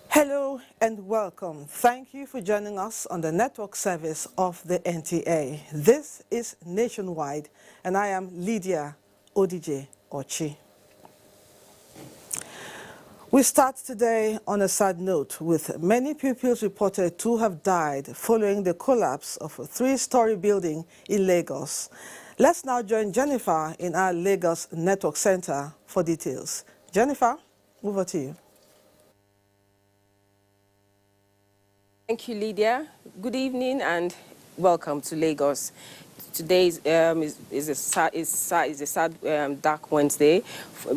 Hello and welcome. Thank you for joining us on the network service of the NTA. This is Nationwide, and I am Lydia Odije Ochi. We start today on a sad note, with many pupils reported to have died following the collapse of a three-story building in Lagos. Let's now join Jennifer in our Lagos Network Center for details. Jennifer, over to you. Thank you, Lydia. Good evening and welcome to Lagos. Today is a sad, dark Wednesday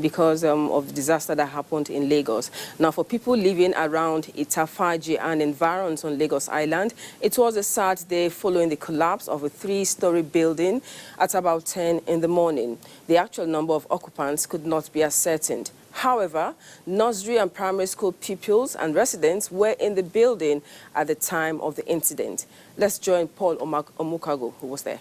because of the disaster that happened in Lagos. Now, for people living around Itafaji and environs on Lagos Island, it was a sad day following the collapse of a three-story building at about 10 in the morning. The actual number of occupants could not be ascertained. However, nursery and primary school pupils and residents were in the building at the time of the incident. Let's join Paul Omukago, who was there.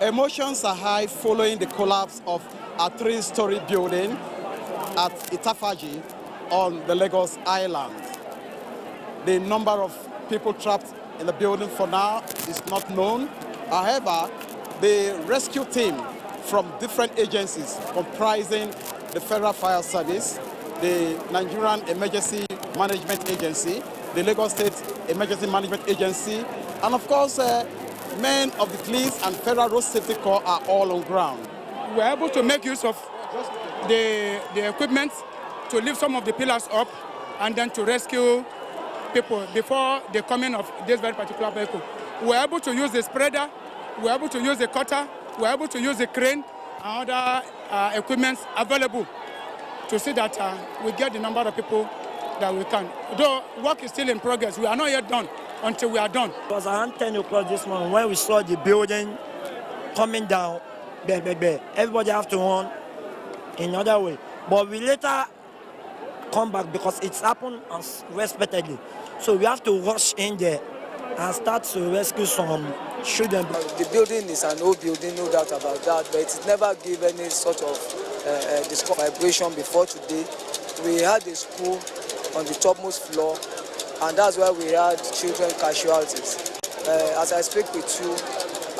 Emotions are high following the collapse of a three-story building at Itafaji on the Lagos Island. The number of people trapped in the building for now is not known. However, the rescue team from different agencies comprising the Federal Fire Service, the Nigerian Emergency Management Agency, the Lagos State Emergency Management Agency, and of course, men of the police and Federal Road Safety Corps are all on ground. We were able to make use of the equipment to lift some of the pillars up and then to rescue people before the coming of this very particular vehicle. We were able to use the spreader, we were able to use the cutter, we were able to use the crane and other equipment available to see that we get the number of people that we can. Though work is still in progress, we are not yet done until we are done. It was around 10 o'clock this morning when we saw the building coming down. Everybody have to run in another way. But we later come back because it's happened unexpectedly. So we have to rush in there and start to rescue some children. The building is an old building, no doubt about that, but it never gave any sort of vibration before today. We had a school on the topmost floor, and that's where we had children casualties. As I speak with you,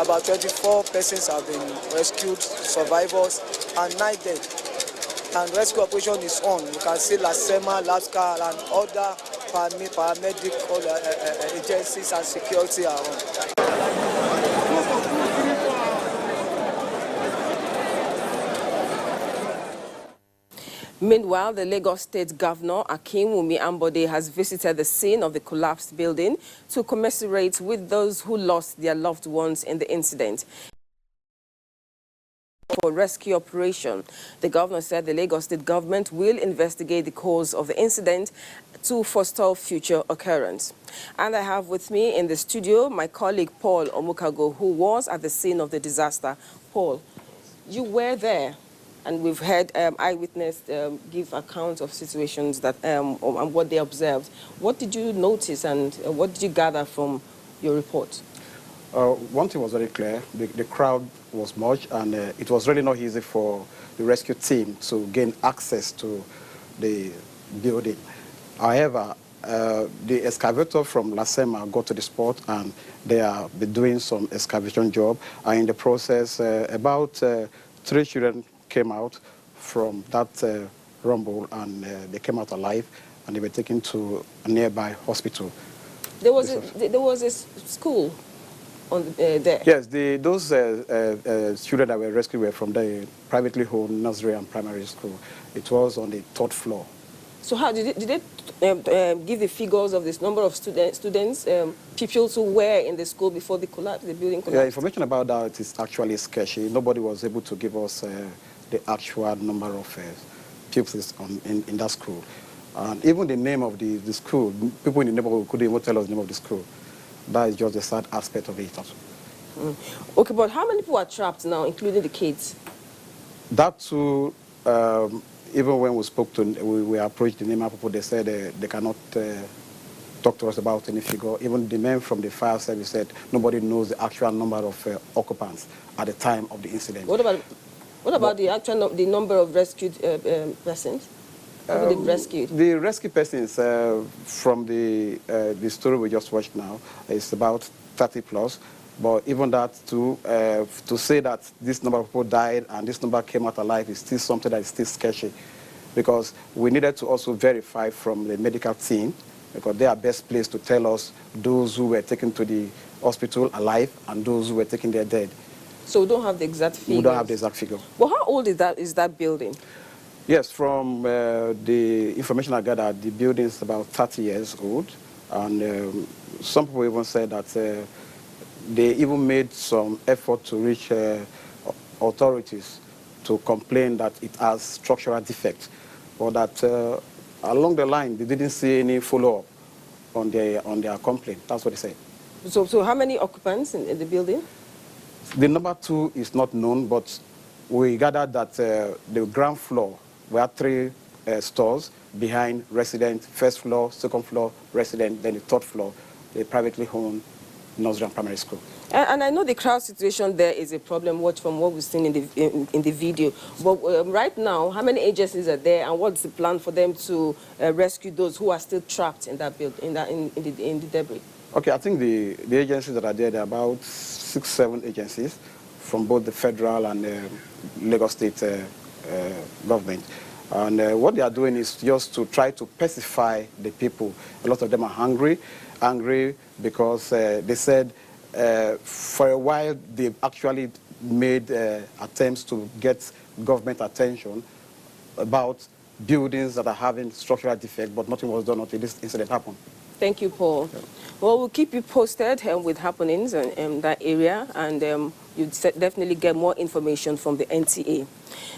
about 24 persons have been rescued, survivors, and 9 dead. And rescue operation is on. You can see LASEMA, LASCA, and other paramedic agencies and security are on. Meanwhile, the Lagos State Governor, Akinwumi Ambode, has visited the scene of the collapsed building to commiserate with those who lost their loved ones in the incident. For rescue operation, the governor said the Lagos State government will investigate the cause of the incident to forestall future occurrence. And I have with me in the studio my colleague Paul Omukago, who was at the scene of the disaster. Paul, you were there, and we've heard eyewitness give accounts of situations that and what they observed. What did you notice, and what did you gather from your report? One thing was very clear. The crowd was much, and it was really not easy for the rescue team to gain access to the building. However, the excavator from LASEMA got to the spot, and they are doing some excavation job. And in the process, about 3 children came out from that rumble, and they came out alive, and they were taken to a nearby hospital. There was a school. there? Yes, those children that were rescued were from the privately owned Nigerian primary school. It was on the 3rd floor. So how did they give the figures of this number of students, pupils who were in the school before the collapse, the building collapsed? Yeah, information about that is actually sketchy. Nobody was able to give us the actual number of pupils in that school. And even the name of the school, people in the neighborhood couldn't even tell us the name of the school. That is just the sad aspect of it also. Okay, but how many people are trapped now, including the kids? That too, even when we spoke to, we approached the Nema people, they said they cannot talk to us about any figure. Even the men from the fire service said nobody knows the actual number of occupants at the time of the incident. What about the actual the number of rescued persons? Who they've rescued? The rescue persons from the story we just watched now is about 30 plus. But even that too, to say that this number of people died and this number came out alive is still something that is still sketchy, because we needed to also verify from the medical team, because they are best placed to tell us those who were taken to the hospital alive and those who were taken there dead. So we don't have the exact figure? We don't have the exact figure. Well, how old is that building? Yes, from the information I gathered, the building is about 30 years old. And some people even said that they even made some effort to reach authorities to complain that it has structural defects, or that along the line they didn't see any follow-up on their complaint. That's what they said. So how many occupants in the building? The number 2 is not known, but we gathered that the ground floor, we had 3 stores behind resident, 1st floor, 2nd floor, resident, then the 3rd floor, the privately owned Nigerian primary school. And I know the crowd situation there is a problem, from what we've seen in the video. But right now, how many agencies are there, and what's the plan for them to rescue those who are still trapped in that building, in the debris? Okay, I think the agencies that are there are about 6, 7 agencies from both the federal and Lagos State government. And what they are doing is just to try to pacify the people. A lot of them are angry because they said for a while they've actually made attempts to get government attention about buildings that are having structural defects, but nothing was done until this incident happened. Thank you, Paul. Yeah. Well, we'll keep you posted with happenings in that area, and you definitely get more information from the NTA.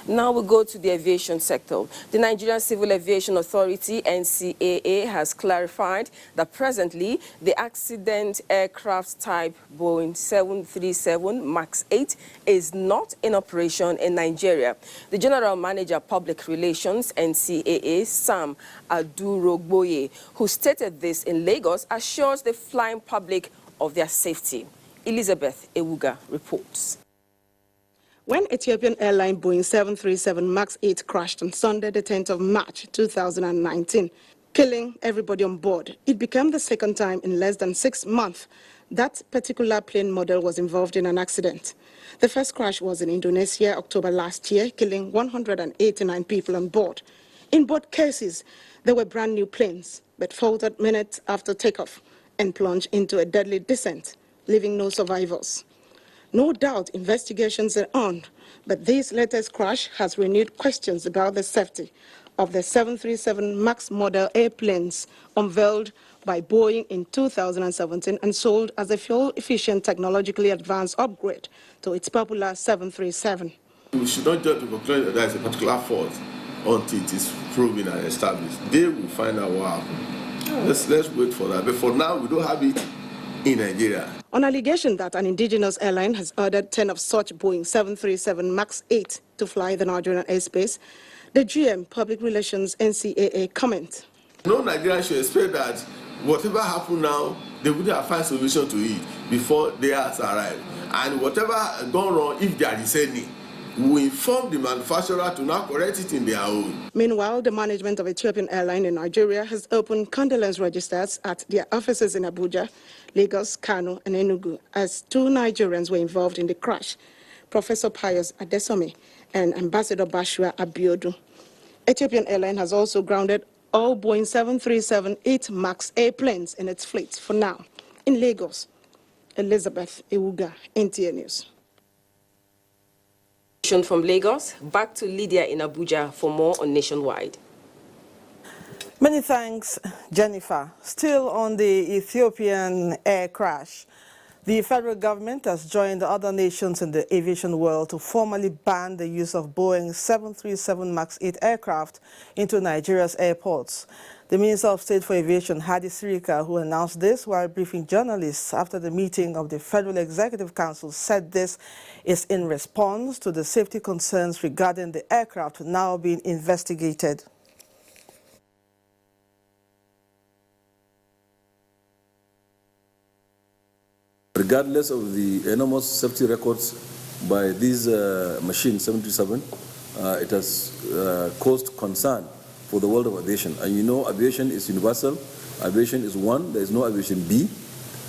Now we go to the aviation sector. The Nigerian Civil Aviation Authority, NCAA, has clarified that presently the accident aircraft type Boeing 737 MAX 8 is not in operation in Nigeria. The General Manager Public Relations, NCAA, Sam Adurogboye, who stated this in Lagos, assures the flying public of their safety. Elizabeth Ewuga reports. When Ethiopian airline Boeing 737 MAX 8 crashed on Sunday, the 10th of March 2019, killing everybody on board, it became the second time in less than 6 months that particular plane model was involved in an accident. The first crash was in Indonesia, October last year, killing 189 people on board. In both cases, they were brand new planes, but faltered minutes after takeoff and plunged into a deadly descent, leaving no survivors. No doubt investigations are on, but this latest crash has renewed questions about the safety of the 737 MAX model airplanes unveiled by Boeing in 2017 and sold as a fuel-efficient, technologically advanced upgrade to its popular 737. We should not judge to conclude that there is a particular fault until it is proven and established. They will find out what happened. Let's wait for that. But for now, we don't have it in Nigeria. On allegation that an indigenous airline has ordered 10 of such Boeing 737 MAX 8 to fly the Nigerian airspace, the GM Public Relations NCAA comment. No Nigerian should expect that whatever happened now, they would have found a solution to it before they has arrived. And whatever gone wrong, if there is any, we inform the manufacturer to now correct it in their own. Meanwhile, the management of Ethiopian Airline in Nigeria has opened condolence registers at their offices in Abuja, Lagos, Kano, and Enugu, as 2 Nigerians were involved in the crash, Professor Pius Adesome and Ambassador Bashua Abiodun. Ethiopian Airline has also grounded all Boeing 737-8 MAX airplanes in its fleet for now in Lagos. Elizabeth Ewuga, NTA News. From Lagos, back to Lydia in Abuja for more on Nationwide. Many thanks, Jennifer. Still on the Ethiopian air crash, the federal government has joined other nations in the aviation world to formally ban the use of Boeing 737 MAX 8 aircraft into Nigeria's airports. The Minister of State for Aviation, Hadi Sirika, who announced this while briefing journalists after the meeting of the Federal Executive Council, said this is in response to the safety concerns regarding the aircraft now being investigated. Regardless of the enormous safety records by these machines, 737, it has caused concern for the world of aviation. And you know, aviation is universal. Aviation is one. There is no aviation B.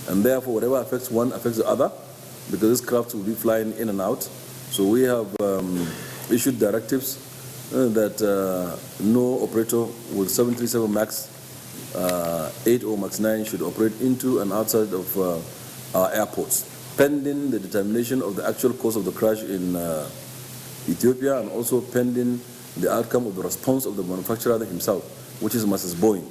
And therefore, whatever affects one affects the other, because these crafts will be flying in and out. So we have issued directives that no operator with 737 MAX 8 or MAX 9 should operate into and outside of our airports, pending the determination of the actual cause of the crash in Ethiopia, and also pending the outcome of the response of the manufacturer himself, which is Mrs. Boeing.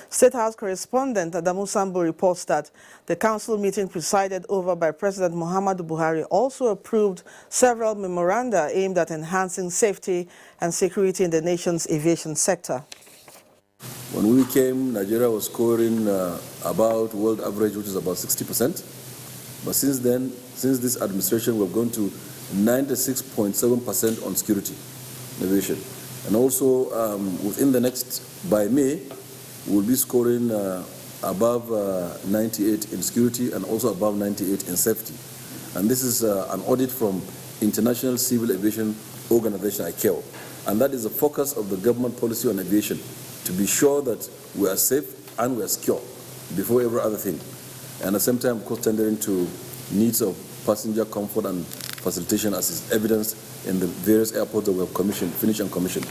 State House correspondent Adamu Sambo reports that the council meeting presided over by President Muhammadu Buhari also approved several memoranda aimed at enhancing safety and security in the nation's aviation sector. When we came, Nigeria was scoring about world average, which is about 60%. But since then, since this administration, we've gone to 96.7% on security aviation. And also, within the next, by May, we'll be scoring above 98 in security and also above 98 in safety. And this is an audit from International Civil Aviation Organization, ICAO. And that is the focus of the government policy on aviation, to be sure that we are safe and we are secure before every other thing. And at the same time, of course, tendering to needs of passenger comfort and facilitation, as is evidenced in the various airports that we have finished and commissioned.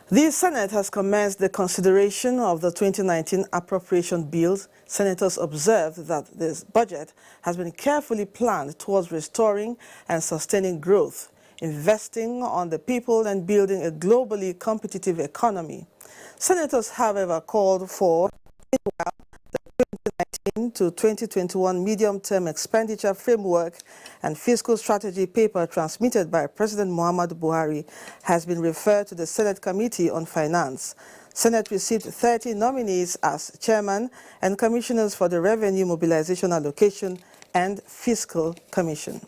The Senate has commenced the consideration of the 2019 appropriation bills. Senators observed that this budget has been carefully planned towards restoring and sustaining growth, investing on the people and building a globally competitive economy. Senators, however, called for the 2019 to 2021 medium-term expenditure framework and fiscal strategy paper transmitted by President Muhammadu Buhari has been referred to the Senate Committee on Finance. Senate received 30 nominees as chairman and commissioners for the Revenue Mobilization Allocation and Fiscal Commission.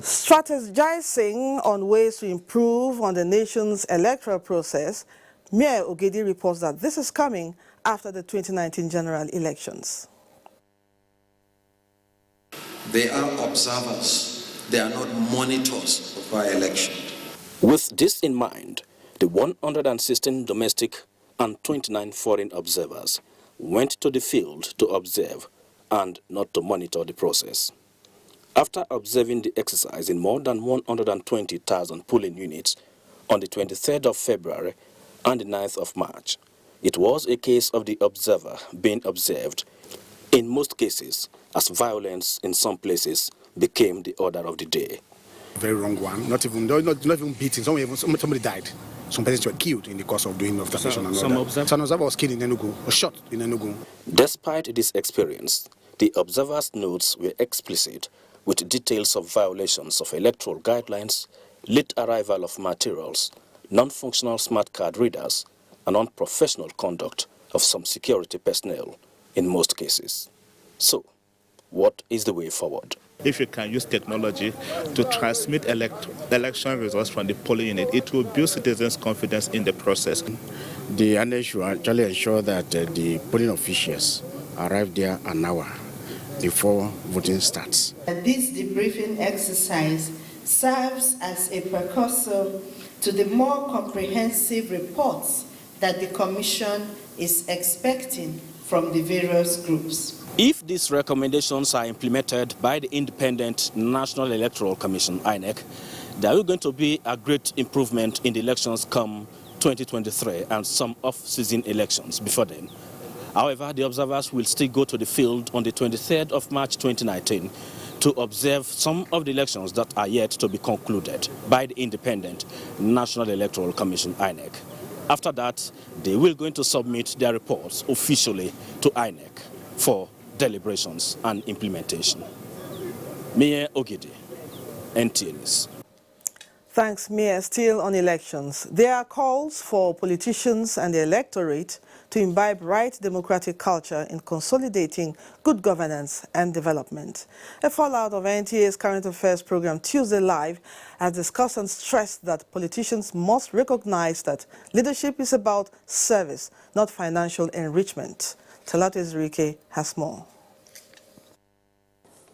Strategizing on ways to improve on the nation's electoral process, Mayor Ogedi reports that this is coming after the 2019 general elections. They are observers. They are not monitors of our election. With this in mind, the 116 domestic and 29 foreign observers went to the field to observe and not to monitor the process. After observing the exercise in more than 120,000 polling units on the 23rd of February and the 9th of March, it was a case of the observer being observed, in most cases, as violence in some places became the order of the day. Very wrong one, not even beating, somebody died. Some persons were killed in the course of doing observation. Some observer was killed in Enugu, or shot in Enugu. Despite this experience, the observer's notes were explicit with details of violations of electoral guidelines, late arrival of materials, non-functional smart card readers, and unprofessional conduct of some security personnel in most cases. So, what is the way forward? If you can use technology to transmit election results from the polling unit, it will build citizens' confidence in the process. The INEC should actually ensure that the polling officials arrive there an hour before voting starts. This debriefing exercise serves as a precursor to the more comprehensive reports that the Commission is expecting from the various groups. If these recommendations are implemented by the Independent National Electoral Commission, INEC, there is going to be a great improvement in the elections come 2023 and some off-season elections before then. However, the observers will still go to the field on the 23rd of March 2019 to observe some of the elections that are yet to be concluded by the independent National Electoral Commission, INEC. After that, they will going to submit their reports officially to INEC for deliberations and implementation. Mayor Ogidi, NTA News. Thanks, Mayor. Still on elections. There are calls for politicians and the electorate to imbibe right democratic culture in consolidating good governance and development. A fallout of NTA's current affairs program Tuesday Live has discussed and stressed that politicians must recognize that leadership is about service, not financial enrichment. Talat Ezrike has more.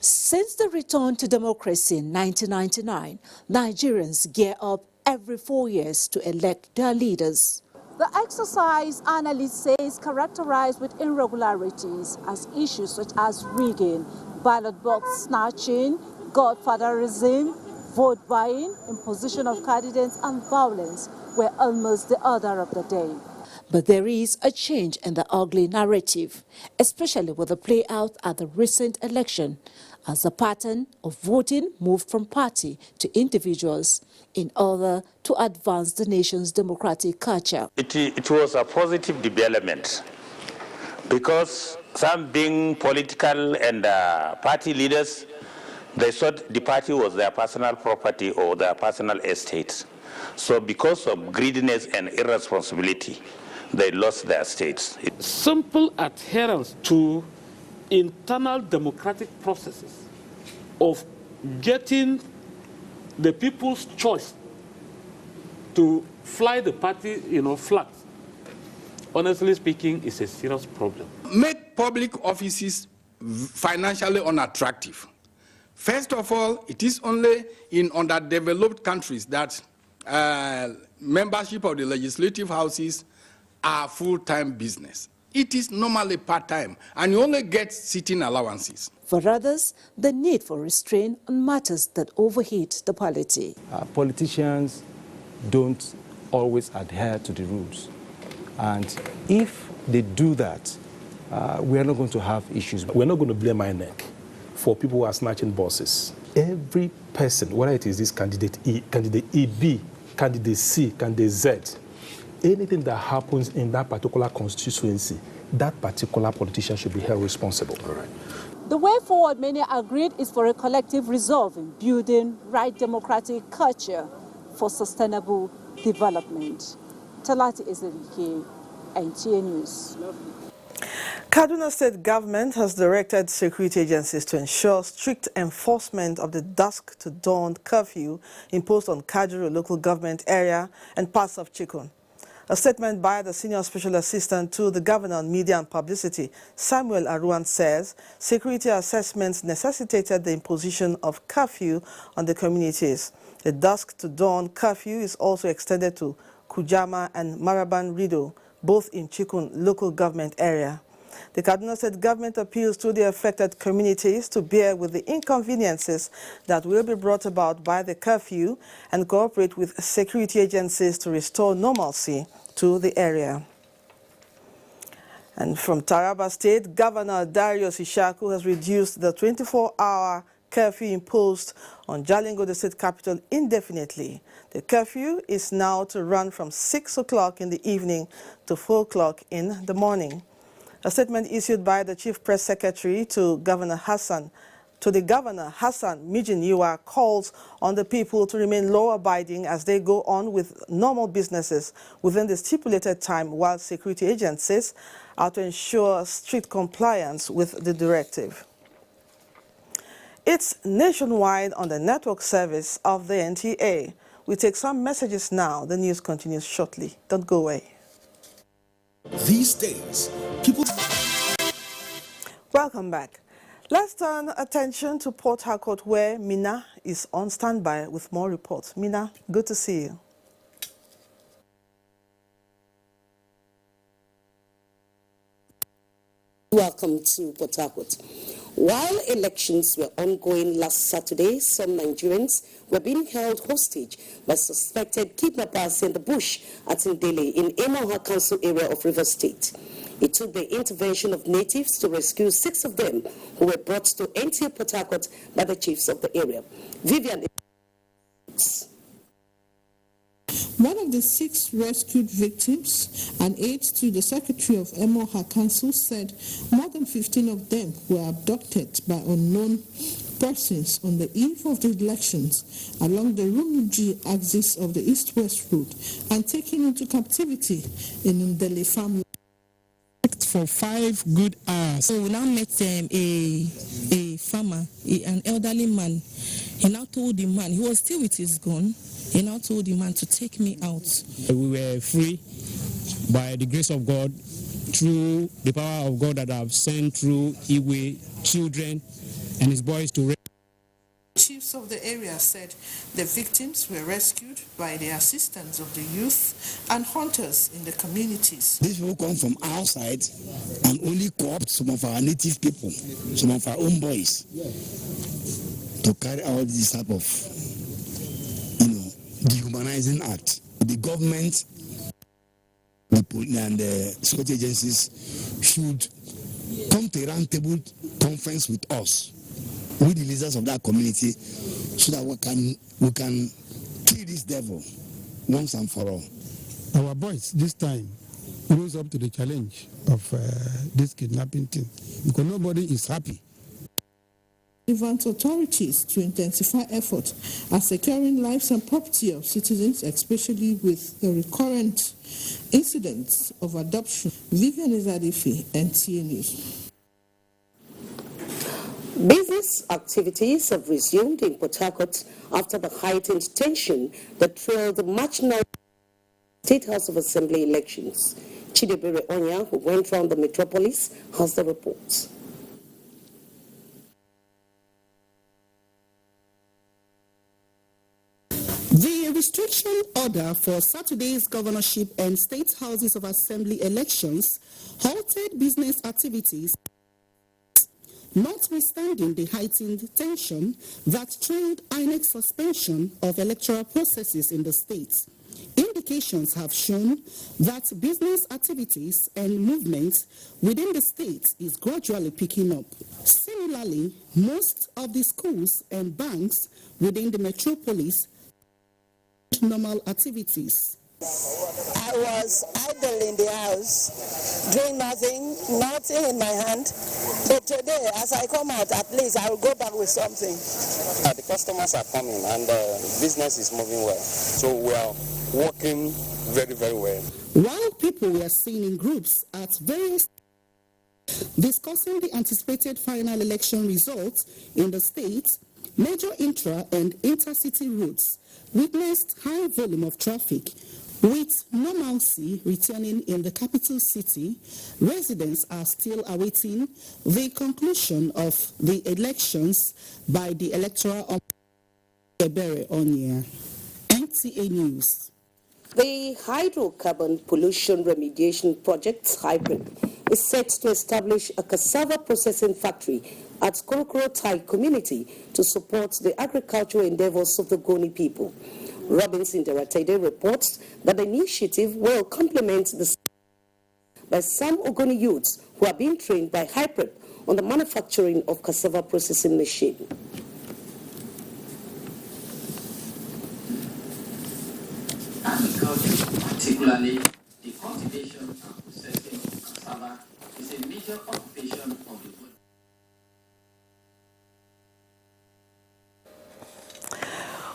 Since the return to democracy in 1999, Nigerians gear up every 4 years to elect their leaders. The exercise, analysts say, is characterized with irregularities as issues such as rigging, ballot box snatching, godfatherism, vote buying, imposition of candidates and violence were almost the order of the day. But there is a change in the ugly narrative, especially with the play out at the recent election, as the pattern of voting moved from party to individuals in order to advance the nation's democratic culture. It was a positive development because some being political and party leaders, they thought the party was their personal property or their personal estate. So because of greediness and irresponsibility, they lost their states. Simple adherence to internal democratic processes of getting the people's choice to fly the party, flag, honestly speaking, is a serious problem. Make public offices financially unattractive. First of all, it is only in underdeveloped countries that membership of the legislative houses are full-time business. It is normally part-time, and you only get sitting allowances. For others, the need for restraint on matters that overheat the polity. Politicians don't always adhere to the rules. And if they do that, we are not going to have issues. We're not going to blame INEC for people who are snatching buses. Every person, whether it is this candidate E, candidate EB, candidate C, candidate Z, anything that happens in that particular constituency, that particular politician should be held responsible. All right. The way forward, many agreed, is for a collective resolve in building right democratic culture for sustainable development. Talati Ezerike, NTA News. Kaduna State government has directed security agencies to ensure strict enforcement of the dusk to dawn curfew imposed on Kajuru local government area and parts of Chikun. A statement by the Senior Special Assistant to the Governor on Media and Publicity, Samuel Aruan, says security assessments necessitated the imposition of curfew on the communities. The dusk to dawn curfew is also extended to Kujama and Maraban Rido, both in Chikun local government area. The Kaduna State government appeals to the affected communities to bear with the inconveniences that will be brought about by the curfew and cooperate with security agencies to restore normalcy to the area. And from Taraba State, Governor Darius Ishaku has reduced the 24-hour curfew imposed on Jalingo, the state capital, indefinitely. The curfew is now to run from 6 o'clock in the evening to 4 o'clock in the morning. A statement issued by the Chief Press Secretary to the Governor Hassan Mijiniwa calls on the people to remain law-abiding as they go on with normal businesses within the stipulated time, while security agencies are to ensure strict compliance with the directive. It's nationwide on the network service of the NTA. We take some messages now. The news continues shortly. Don't go away. These days, people... Welcome back. Let's turn attention to Port Harcourt, where Mina is on standby with more reports. Mina, good to see you. Welcome to Port Harcourt. While elections were ongoing last Saturday, some Nigerians were being held hostage by suspected kidnappers in the bush at Ndele in Emoha Council area of Rivers State. It took the intervention of natives to rescue 6 of them who were brought to NTA Port Harcourt by the chiefs of the area. Vivian. One of the 6 rescued victims, an aide to the secretary of Emoha Council, said more than 15 of them were abducted by unknown persons on the eve of the elections along the Rumuji axis of the east-west route and taken into captivity in Ndele farmland. For 5 good hours. So we now met a farmer, an elderly man. He now told the man, he was still with his gun, he now told the man to take me out. We were free by the grace of God, through the power of God that I've sent through Iwe, children and his boys to Chiefs of the area said the victims were rescued by the assistance of the youth and hunters in the communities. These people come from outside and only co-opt some of our native people, some of our own boys, to carry out this type of, dehumanizing act. The government and the security agencies should come to a roundtable conference with us, with the leaders of that community, so that we can kill this devil once and for all. Our boys this time rose up to the challenge of this kidnapping thing, because nobody is happy. Relevant authorities to intensify efforts at securing lives and property of citizens, especially with the recurrent incidents of adoption. Vivian Izadifi, NTA News. Business activities have resumed in Port Harcourt after the heightened tension that trailed the March 9 State House of Assembly elections. Chidebere Onya, who went round the metropolis, has the reports. The restriction order for Saturday's governorship and state houses of assembly elections halted business activities, notwithstanding the heightened tension that trailed INEC's suspension of electoral processes in the state. Indications have shown that business activities and movements within the state is gradually picking up. Similarly, most of the schools and banks within the metropolis normal activities. I was idle in the house, doing nothing in my hand. But today, as I come out, at least I will go back with something. The customers are coming and business is moving well. So we are working very, very well. While people were seen in groups at various discussing the anticipated final election results in the state, major intra and intercity routes witnessed high volume of traffic. With normalcy returning in the capital city, residents are still awaiting the conclusion of the elections by the electoral Chidebere Onya. NTA News. The hydrocarbon pollution remediation project, HYPRIP, is set to establish a cassava processing factory at Korokoro Thai community to support the agricultural endeavors of the Goni people. Robinson Deratede reports that the initiative will complement the by some Ogoni youths who are being trained by HYPRIP on the manufacturing of cassava processing machine. Agriculture, particularly the cultivation and processing of cassava, is a major occupation of the Goni.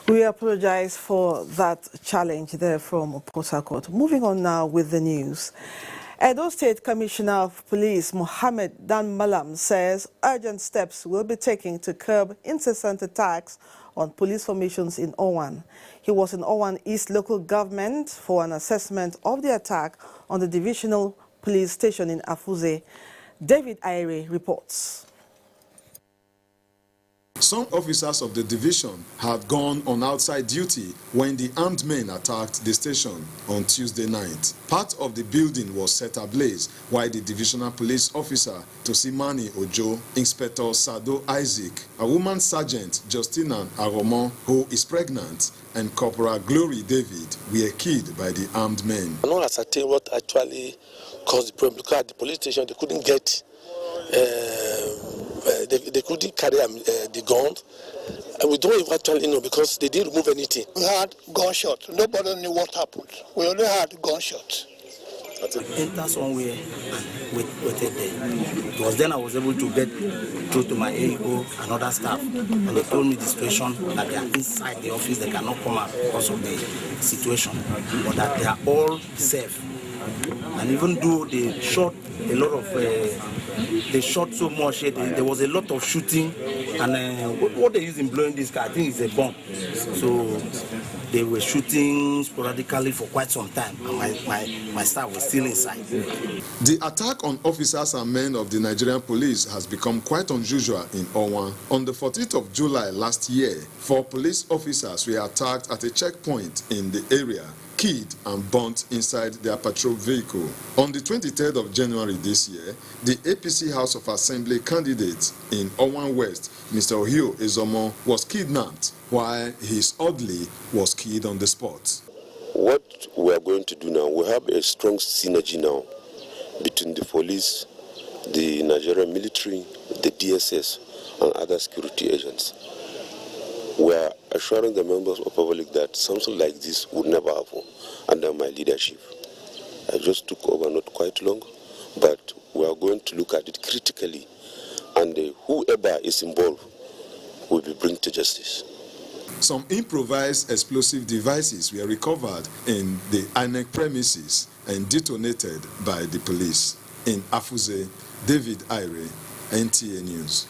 We apologize for that challenge there from Port Harcourt. Moving on now with the news. Edo State Commissioner of Police Mohammed Dan Malam says urgent steps will be taken to curb incessant attacks on police formations in Owan. He was in Owan East local government for an assessment of the attack on the divisional police station in Afuze. David Aire reports. Some officers of the division had gone on outside duty when the armed men attacked the station on Tuesday night. Part of the building was set ablaze while the divisional police officer Tosimani Ojo, Inspector Sado Isaac, a woman sergeant Justina Aromo, who is pregnant, and Corporal Glory David were killed by the armed men. I don't ascertain what actually caused the problem because at the police station they couldn't get, they couldn't carry the guns. And we don't even actually know because they didn't remove anything. We had gunshots. Nobody knew what happened. We only had gunshots. Enter somewhere with it there. It was then I was able to get through to my AO and other staff. And they told me the situation that they are inside the office, they cannot come out because of the situation. But that they are all safe. And even though they shot a lot of, they shot so much, there was a lot of shooting. And what they use in blowing this car, I think it's a bomb. So they were shooting sporadically for quite some time, and my staff was still inside. The attack on officers and men of the Nigerian police has become quite unusual in Owan. On the 14th of July last year, 4 police officers were attacked at a checkpoint in the area, killed and burnt inside their patrol vehicle. On the 23rd of January this year, the APC House of Assembly candidate in Owan West, Mr. Ohio Ezomo, was kidnapped, while his orderly was killed on the spot. What we are going to do now, we have a strong synergy now between the police, the Nigerian military, the DSS, and other security agents. We are assuring the members of the public that something like this would never happen under my leadership. I just took over not quite long, but we are going to look at it critically, and whoever is involved will be brought to justice. Some improvised explosive devices were recovered in the INEC premises and detonated by the police. In Afuze, David Ire, NTA News.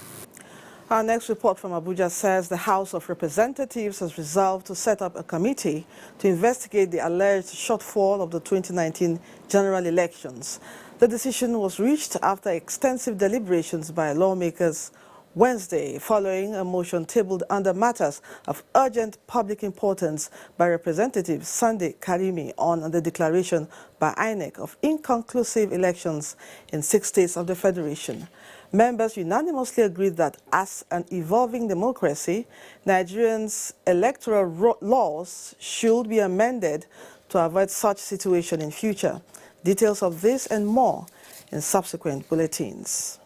Our next report from Abuja says the House of Representatives has resolved to set up a committee to investigate the alleged shortfall of the 2019 general elections. The decision was reached after extensive deliberations by lawmakers Wednesday, following a motion tabled under matters of urgent public importance by Representative Sunday Karimi on the declaration by INEC of inconclusive elections in 6 states of the Federation. Members unanimously agreed that as an evolving democracy, Nigerians' electoral laws should be amended to avoid such situation in future. Details of this and more in subsequent bulletins.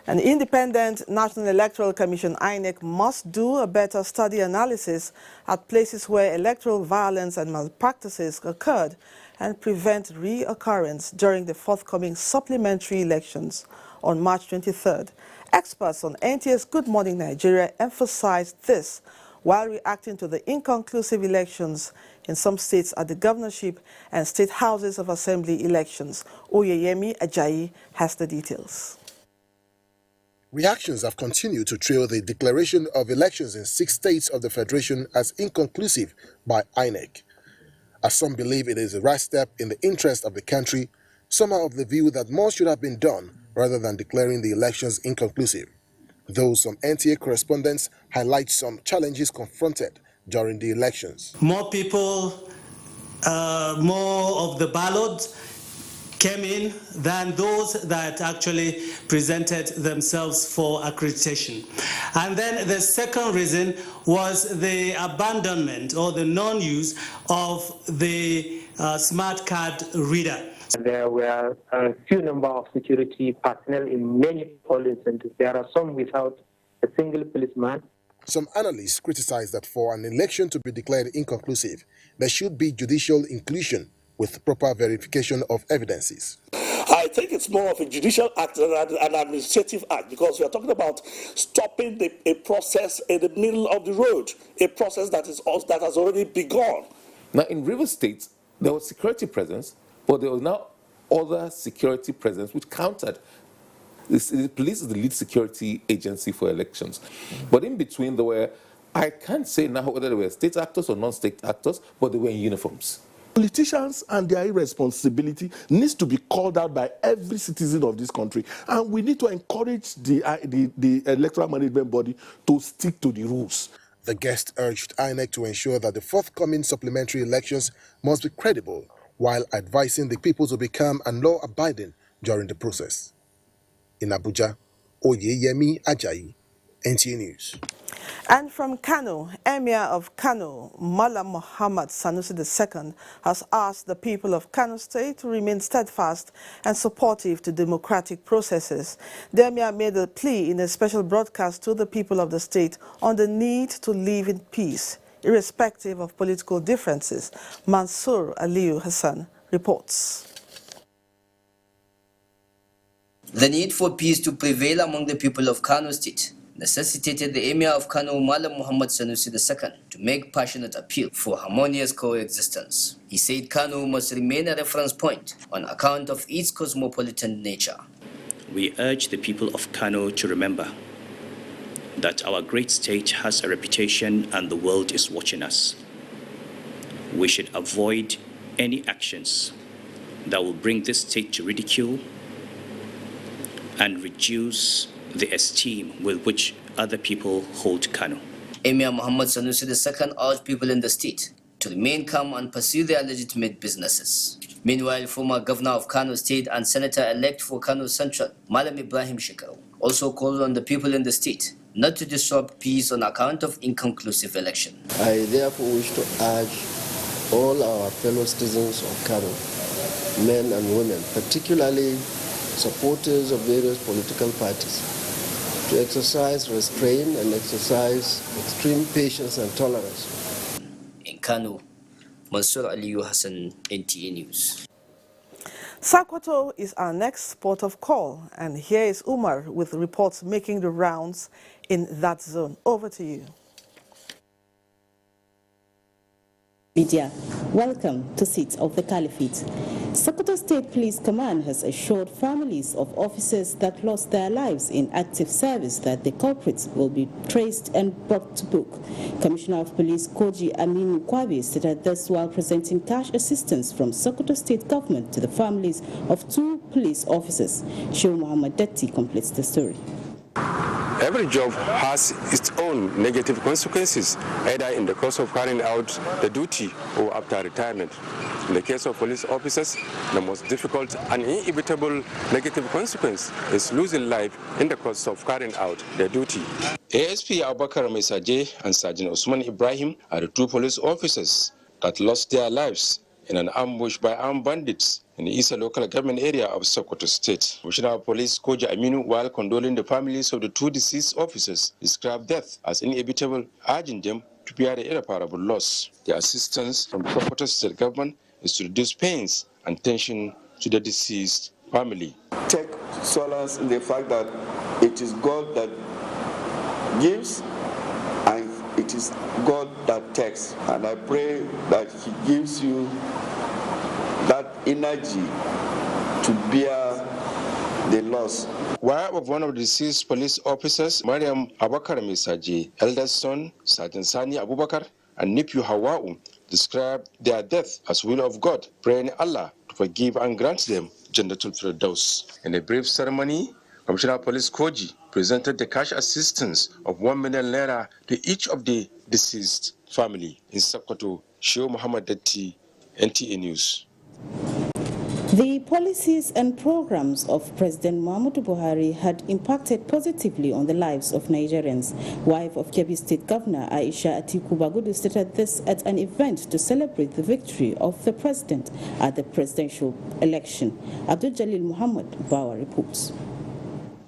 An independent National Electoral Commission, INEC, must do a better study analysis at places where electoral violence and malpractices occurred and prevent reoccurrence during the forthcoming supplementary elections on March 23rd. Experts on NTA's Good Morning Nigeria emphasized this while reacting to the inconclusive elections in some states at the governorship and state houses of assembly elections. Oyeyemi Ajayi has the details. Reactions have continued to trail the declaration of elections in 6 states of the Federation as inconclusive by INEC. As some believe it is a right step in the interest of the country, some are of the view that more should have been done rather than declaring the elections inconclusive. Though some NTA correspondents highlight some challenges confronted during the elections. More people, more of the ballots came in than those that actually presented themselves for accreditation. And then the second reason was the abandonment or the non-use of the smart card reader. There were a few number of security personnel in many polling centers. There are some without a single policeman. Some analysts criticize that for an election to be declared inconclusive, there should be judicial inclusion with proper verification of evidences. I think it's more of a judicial act than an administrative act, because we are talking about stopping a process in the middle of the road, a process that has already begun. Now, in River State, there was security presence, but there was now other security presence which countered. The police is the lead security agency for elections. But in between, there were, I can't say now whether they were state actors or non-state actors, but they were in uniforms. Politicians and their irresponsibility needs to be called out by every citizen of this country, and we need to encourage the electoral management body to stick to the rules. The guest urged INEC to ensure that the forthcoming supplementary elections must be credible, while advising the people to become law-abiding during the process. In Abuja, Oyeyemi Ajayi, NTA News. And from Kano, Emir of Kano, Malam Muhammad Sanusi II, has asked the people of Kano State to remain steadfast and supportive to democratic processes. The Emir made a plea in a special broadcast to the people of the state on the need to live in peace, irrespective of political differences. Mansour Aliyu Hassan reports. The need for peace to prevail among the people of Kano State necessitated the Emir of Kano, Malam Muhammad Sanusi II, to make passionate appeal for harmonious coexistence. He said Kano must remain a reference point on account of its cosmopolitan nature. We urge the people of Kano to remember that our great state has a reputation and the world is watching us. We should avoid any actions that will bring this state to ridicule and reduce the esteem with which other people hold Kano. Emir Muhammad Sanusi II urged people in the state to remain calm and pursue their legitimate businesses. Meanwhile, former governor of Kano State and senator-elect for Kano Central, Malam Ibrahim Shekaru, also called on the people in the state not to disrupt peace on account of inconclusive election. I therefore wish to urge all our fellow citizens of Kano, men and women, particularly supporters of various political parties, to exercise restraint and exercise extreme patience and tolerance. In Kano, Mansour Aliyu Hassan, NTA News. Sokoto is our next port of call, and here is Umar with reports making the rounds in that zone. Over to you. Media, welcome to Seats of the Caliphate. Sokoto State Police Command has assured families of officers that lost their lives in active service that the culprits will be traced and brought to book. Commissioner of Police Koji Aminu Kwabi stated this while presenting cash assistance from Sokoto State government to the families of 2 police officers. Shehu Muhammad Detti completes the story. Every job has its own negative consequences, either in the course of carrying out the duty or after retirement. In the case of police officers, the most difficult and inevitable negative consequence is losing life in the course of carrying out their duty. ASP Abubakar Mesaje and Sergeant Usman Ibrahim are the 2 police officers that lost their lives in an ambush by armed bandits in the Isa local government area of Sokoto State. Commissioner of Police Koji Aminu, while condoling the families of the 2 deceased officers, described death as inevitable, urging them to bear the irreparable loss. The assistance from the Sokoto State government is to reduce pains and tension to the deceased family. Take solace in the fact that it is God that gives and it is God that takes. And I pray that He gives you that energy to bear the loss. Wife of one of the deceased police officers, Mariam Abubakar Mesaje, eldest son, Sergeant Sani Abubakar, and nephew Hawa'u, described their death as will of God, praying Allah to forgive and grant them Jannatul Firdaus. In a brief ceremony, Commissioner of Police Koji presented the cash assistance of 1 million naira to each of the deceased family. In Sokoto, Shehu Muhammad Detti, NTA News. The policies and programs of President Muhammadu Buhari had impacted positively on the lives of Nigerians. Wife of Kebbi State Governor Aisha Atiku Bagudu stated this at an event to celebrate the victory of the president at the presidential election. Abdul Jalil Muhammad Bawa reports.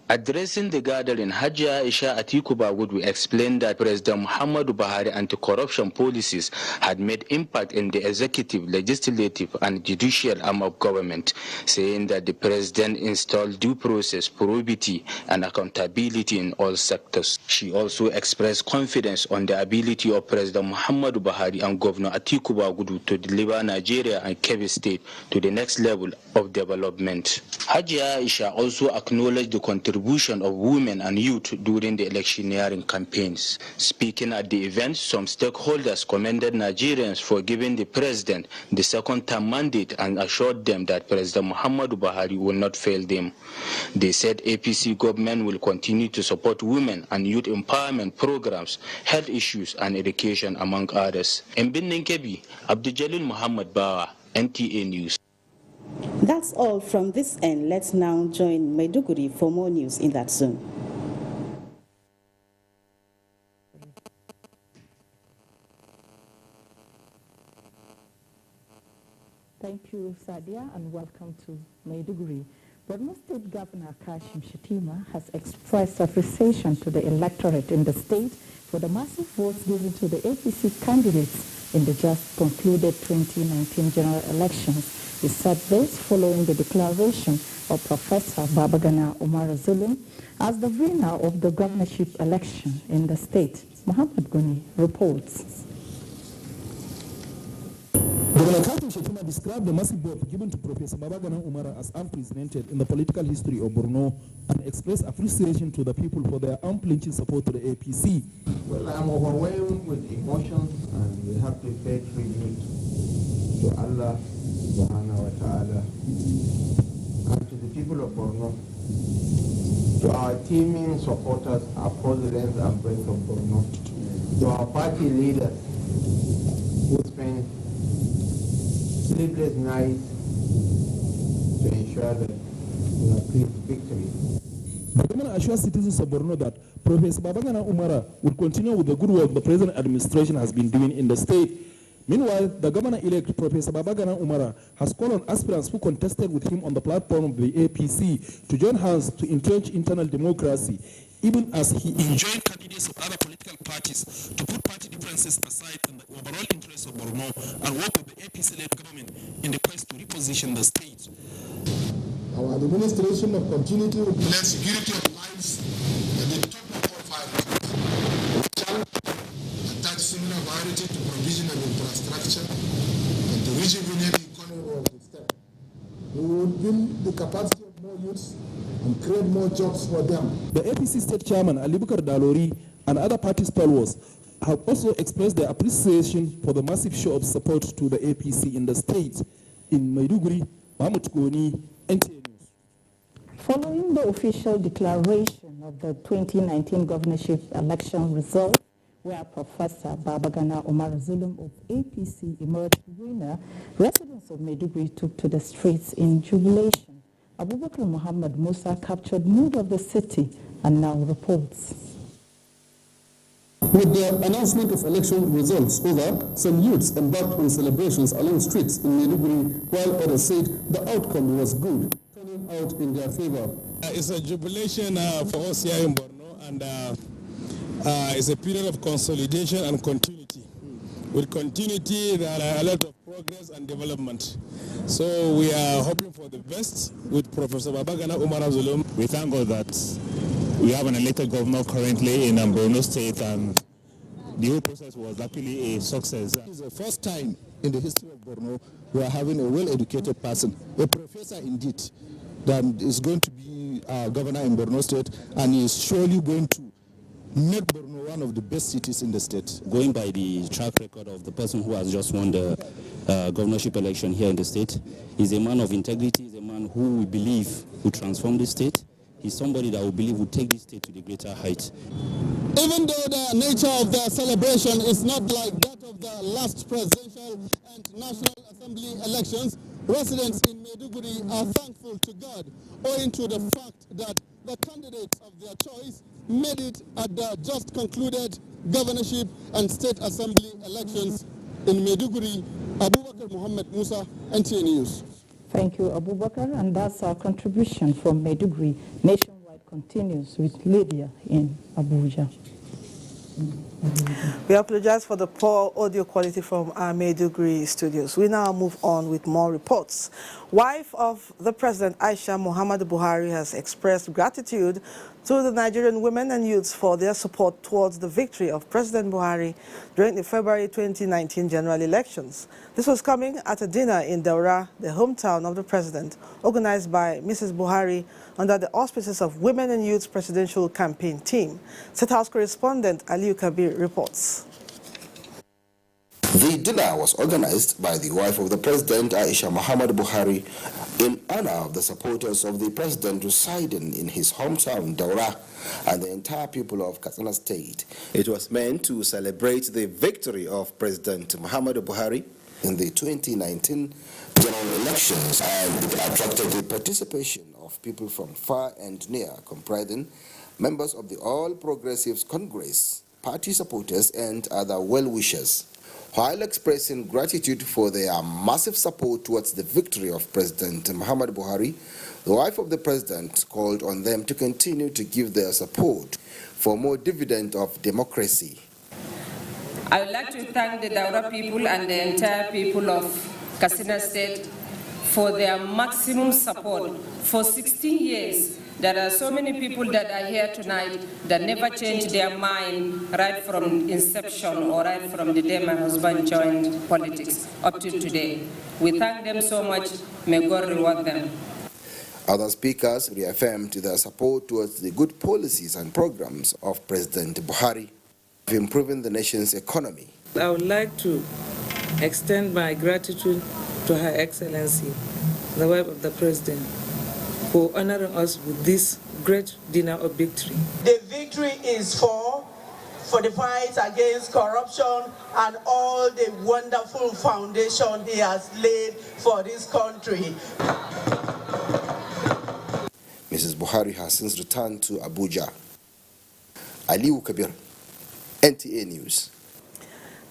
Addressing the gathering, Hajia Aisha Atiku Bagudu explained that President Muhammadu Buhari anti-corruption policies had made impact in the executive, legislative and judicial arm of government, saying that the president installed due process, probity and accountability in all sectors. She also expressed confidence on the ability of President Muhammadu Buhari and Governor Atiku Bagudu to deliver Nigeria and Kebbi State to the next level of development. Hajia Aisha also acknowledged the contribution contribution of women and youth during the electioneering campaigns. Speaking at the event, some stakeholders commended Nigerians for giving the president the second-term mandate and assured them that President Muhammadu Buhari will not fail them. They said APC government will continue to support women and youth empowerment programs, health issues and education, among others. In Benin Kebbi, Abdul Muhammad Bawa, NTA News. That's all from this end. Let's now join Maiduguri for more news in that zone. Thank you, Sadia, and welcome to Maiduguri. Borno State Governor Kashim Shettima has expressed appreciation to the electorate in the state for the massive votes given to the APC candidates in the just concluded 2019 general elections. He said this following the declaration of Professor Babagana Umar Zulum as the winner of the governorship election in the state. Muhammad Guni reports. Governor Kashim Shettima described the massive vote given to Professor Babagana Umar as unprecedented in the political history of Borno and expressed appreciation to the people for their unflinching support to the APC. Well, I'm overwhelmed with emotion, and we have to pay tribute to Allah Subhanahu wa Ta'ala and to the people of Borno, to our teeming supporters across the length and breadth of Borno, to our party leaders who spent sleepless nights to ensure that we achieve victory. The government assures citizens of Borno that Professor Babagana Umara will continue with the good work the present administration has been doing in the state. Meanwhile, the governor-elect, Professor Babagana Umara, has called on aspirants who contested with him on the platform of the APC to join hands to entrench internal democracy, even as he enjoined candidates of other political parties to put party differences aside in the overall interests of Borno and work with the APC-led government in the quest to reposition the state. Our administration of continuity will place security of lives at the top of all priorities. We shall attach similar priority to provision of infrastructure and to rejuvenate the economy of the state. We will build the capacity of more youths and create more jobs for them. The APC state chairman, Ali Bukar Dalori, and other party stalwarts have also expressed their appreciation for the massive show of support to the APC in the state. In Maiduguri, Mahmoud Goni, NTA News. Following the official declaration of the 2019 governorship election results, where Professor Babagana Umar Zulum of APC emerged winner, residents of Maiduguri took to the streets in jubilation. Abubakar Muhammad Musa captured mood of the city and now reports. With the announcement of election results over, some youths embarked on celebrations along streets in Maiduguri, while others said the outcome was good, turning out in their favor. It's a jubilation for us here in Borno, and it's a period of consolidation and continuity. With continuity, there are a lot of progress and development. So we are hoping for the best with Professor Babagana Umar Zulum. We thank God that we have an elected governor currently in Borno State, and the whole process was actually a success. It's the first time in the history of Borno we are having a well-educated person, a professor indeed, that is going to be governor in Borno State, and he is surely going to make Borno one of the best cities in the state. Going by the track record of the person who has just won the governorship election here in the state, he's a man of integrity, he's a man who we believe will transform the state. He's somebody that we believe will take this state to the greater height. Even though the nature of the celebration is not like that of the last presidential and National Assembly elections, residents in Maiduguri are thankful to God owing to the fact that the candidates of their choice made it at the just concluded governorship and state assembly elections in Maiduguri. Abubakar Muhammad Musa, NTA News. Thank you, Abubakar, and that's our contribution from Maiduguri. Nationwide continues with Lydia in Abuja. We apologize for the poor audio quality from our Maiduguri studios. We now move on with more reports. Wife of the President, Aisha Muhammadu Buhari, has expressed gratitude to the Nigerian women and youths for their support towards the victory of President Buhari during the February 2019 general elections. This was coming at a dinner in Daura, the hometown of the president, organized by Mrs. Buhari under the auspices of Women and Youths Presidential Campaign Team. State House correspondent Aliu Kabir reports. The dinner was organized by the wife of the president, Aisha Muhammad Buhari, in honor of the supporters of the president residing in his hometown, Daura, and the entire people of Katsina State. It was meant to celebrate the victory of President Muhammad Buhari in the 2019 general elections, and it attracted the participation of people from far and near, comprising members of the All Progressives Congress, party supporters, and other well-wishers. While expressing gratitude for their massive support towards the victory of President Muhammad Buhari, the wife of the president called on them to continue to give their support for more dividend of democracy. I would like to thank the Daura people and the entire people of Katsina State for their maximum support. For 16 years, there are so many people that are here tonight that never changed their mind right from inception or right from the day my husband joined politics up to today. We thank them so much. May God reward them. Other speakers reaffirmed their support towards the good policies and programs of President Buhari of improving the nation's economy. I would like to extend my gratitude to Her Excellency, the wife of the President, for honoring us with this great dinner of victory. The victory is for the fight against corruption and all the wonderful foundation he has laid for this country. Mrs. Buhari has since returned to Abuja. Aliu Kabir, NTA News.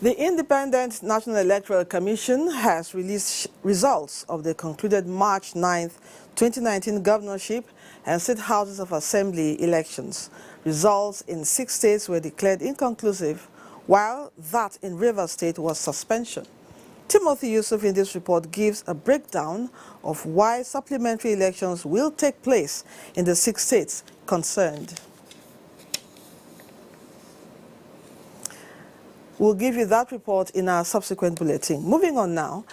The Independent National Electoral Commission has released results of the concluded March 9, 2019 governorship and state houses of assembly elections. Results in 6 states were declared inconclusive, while that in Rivers State was suspension. Timothy Yusuf in this report gives a breakdown of why supplementary elections will take place in the 6 states concerned. We'll give you that report in our subsequent bulletin. Moving on now,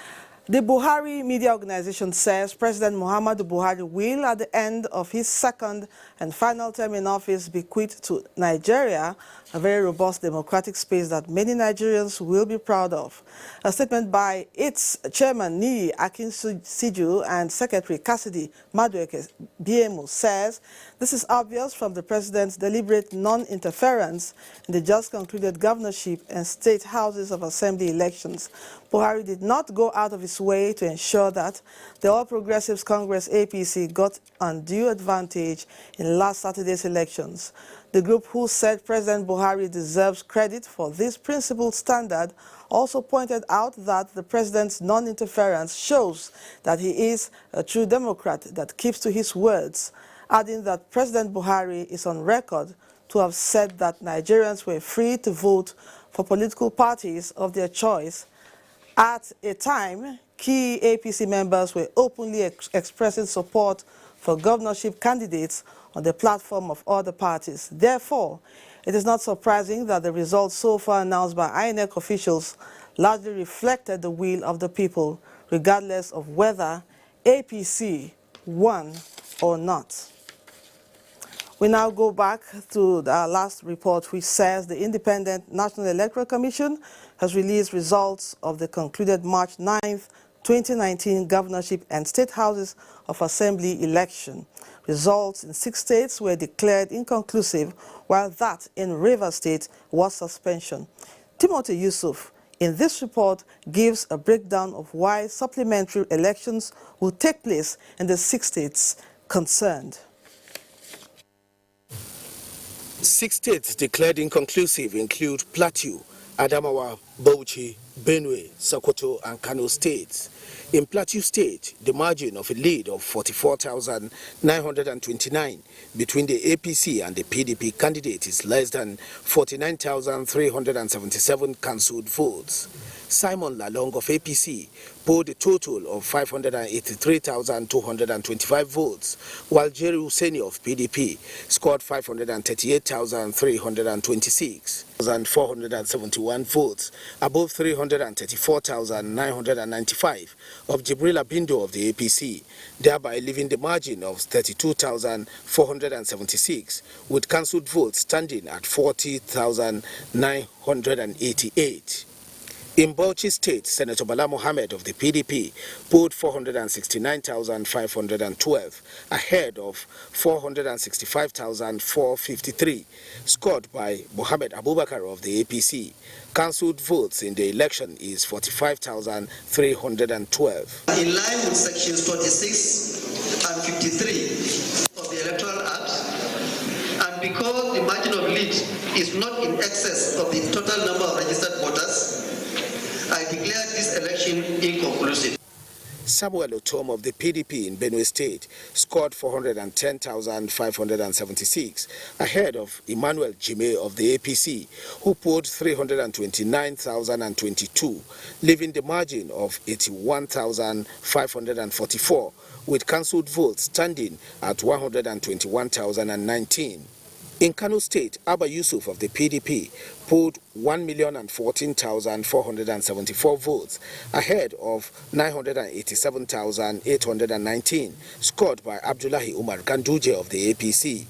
the Buhari Media Organization says President Muhammadu Buhari will, at the end of his second and final term in office, bequeath to Nigeria a very robust democratic space that many Nigerians will be proud of. A statement by its chairman, Niyi Akinsiju, and Secretary Cassidy Madueke BMO says this is obvious from the president's deliberate non-interference in the just concluded governorship and state houses of assembly elections. Buhari did not go out of his way to ensure that the All Progressives Congress APC got undue advantage in last Saturday's elections. The group, who said President Buhari deserves credit for this principled standard, also pointed out that the president's non-interference shows that he is a true Democrat that keeps to his words, adding that President Buhari is on record to have said that Nigerians were free to vote for political parties of their choice. At a time, key APC members were openly expressing support for governorship candidates on the platform of other parties. Therefore, it is not surprising that the results so far announced by INEC officials largely reflected the will of the people, regardless of whether APC won or not. We now go back to our last report, which says the Independent National Electoral Commission has released results of the concluded March 9th, 2019 governorship and state houses of assembly election. Results in 6 states were declared inconclusive, while that in Rivers State was suspension. Timothy Yusuf in this report gives a breakdown of why supplementary elections will take place in the 6 states concerned. 6 states declared inconclusive include Plateau, Adamawa, Bauchi, Benue, Sokoto, and Kano states. In Plateau State, the margin of a lead of 44,929 between the APC and the PDP candidate is less than 49,377 cancelled votes. Simon Lalong of APC polled a total of 583,225 votes, while Jerry Husseini of PDP scored 538,326 and 471 votes, above 334,995 of Jibril Abindo of the APC, thereby leaving the margin of 32,476, with cancelled votes standing at 40,988. In Bauchi State, Senator Bala Mohammed of the PDP polled 469,512, ahead of 465,453, scored by Mohammed Abubakar of the APC. Cancelled votes in the election is 45,312. In line with sections 26 and 53 of the Electoral Act, and because the margin of lead is not in excess of the total number of registered voters, I declare this election inconclusive. Samuel Otom of the PDP in Benue State scored 410,576, ahead of Emmanuel Jime of the APC, who polled 329,022, leaving the margin of 81,544, with cancelled votes standing at 121,019. In Kano State, Abba Yusuf of the PDP polled 1,014,474 votes, ahead of 987,819, scored by Abdullahi Umar Ganduje of the APC.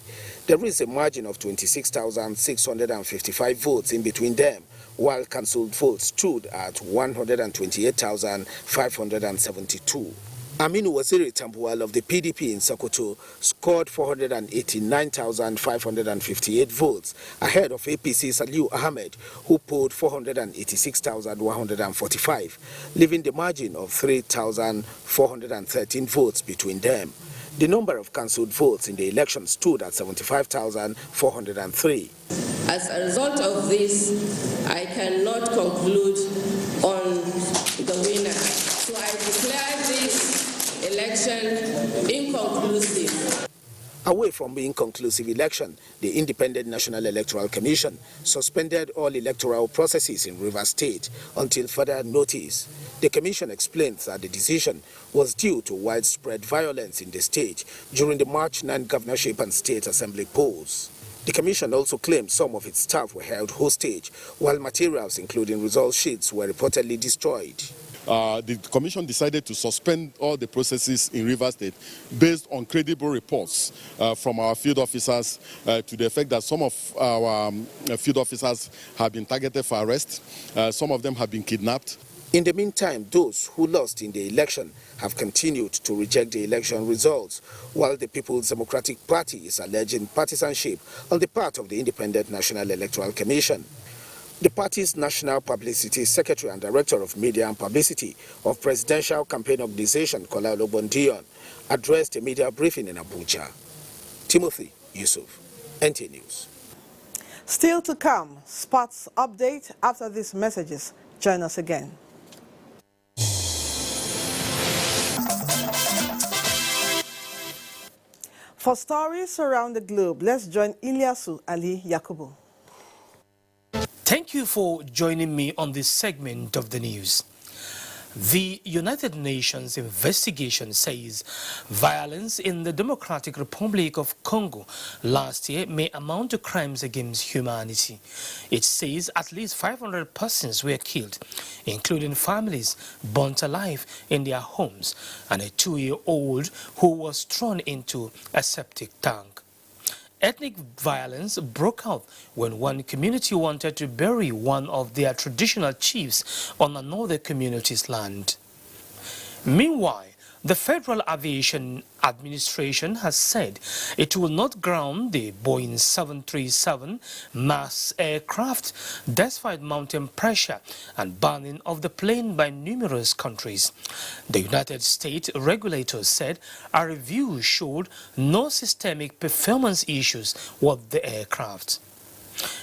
There is a margin of 26,655 votes in between them, while cancelled votes stood at 128,572. Aminu Waziri Tambuwal of the PDP in Sokoto scored 489,558 votes, ahead of APC Saliu Ahmed, who polled 486,145, leaving the margin of 3,413 votes between them. The number of cancelled votes in the election stood at 75,403. As a result of this, I cannot conclude on the winner. So I declare this election inconclusive. Away from the inconclusive election, the Independent National Electoral Commission suspended all electoral processes in Rivers State until further notice. The commission explains that the decision was due to widespread violence in the state during the March 9 governorship and state assembly polls. The commission also claimed some of its staff were held hostage, while materials including result sheets were reportedly destroyed. The commission decided to suspend all the processes in Rivers State based on credible reports from our field officers to the effect that some of our field officers have been targeted for arrest, some of them have been kidnapped. In the meantime, those who lost in the election have continued to reject the election results, while the People's Democratic Party is alleging partisanship on the part of the Independent National Electoral Commission. The party's National Publicity Secretary and Director of Media and Publicity of Presidential Campaign Organization, Kola Olobondion, addressed a media briefing in Abuja. Timothy Yusuf, NT News. Still to come, sports update after these messages. Join us again. For stories around the globe, let's join Ilyasu Ali Yakubu. Thank you for joining me on this segment of the news. The United Nations investigation says violence in the Democratic Republic of Congo last year may amount to crimes against humanity. It says at least 500 persons were killed, including families burnt alive in their homes and a 2-year-old who was thrown into a septic tank. Ethnic violence broke out when one community wanted to bury one of their traditional chiefs on another community's land. Meanwhile, the Federal Aviation Administration has said it will not ground the Boeing 737 MAX aircraft despite mounting pressure and banning of the plane by numerous countries. The United States regulators said a review showed no systemic performance issues with the aircraft.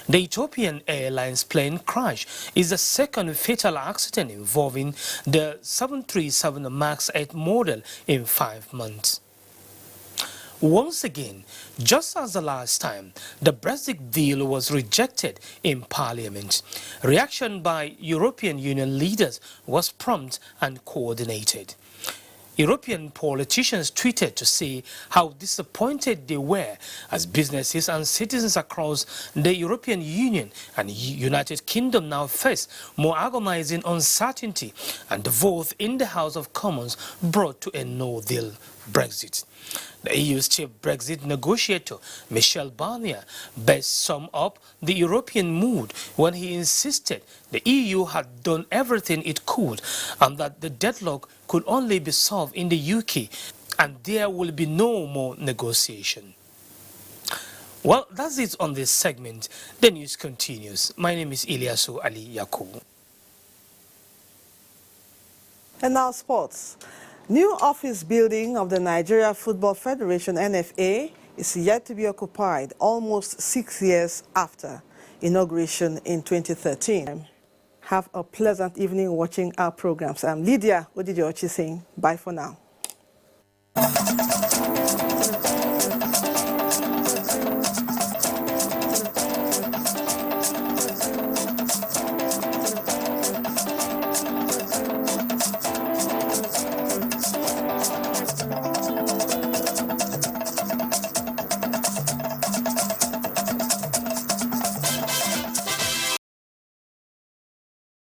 The Ethiopian Airlines plane crash is the second fatal accident involving the 737 MAX 8 model in 5 months. Once again, just as the last time, the Brexit deal was rejected in Parliament. Reaction by European Union leaders was prompt and coordinated. European politicians tweeted to say how disappointed they were as businesses and citizens across the European Union and United Kingdom now face more agonizing uncertainty, and the vote in the House of Commons brought to a no-deal Brexit. The EU's chief Brexit negotiator, Michel Barnier, best summed up the European mood when he insisted the EU had done everything it could and that the deadlock could only be solved in the UK and there will be no more negotiation. Well, that's it on this segment. The news continues. My name is Ilyasu Ali Yakubu. And now sports. New office building of the Nigeria Football Federation, NFA, is yet to be occupied almost 6 years after inauguration in 2013. Have a pleasant evening watching our programs. I'm Lydia Odidiochi saying bye for now.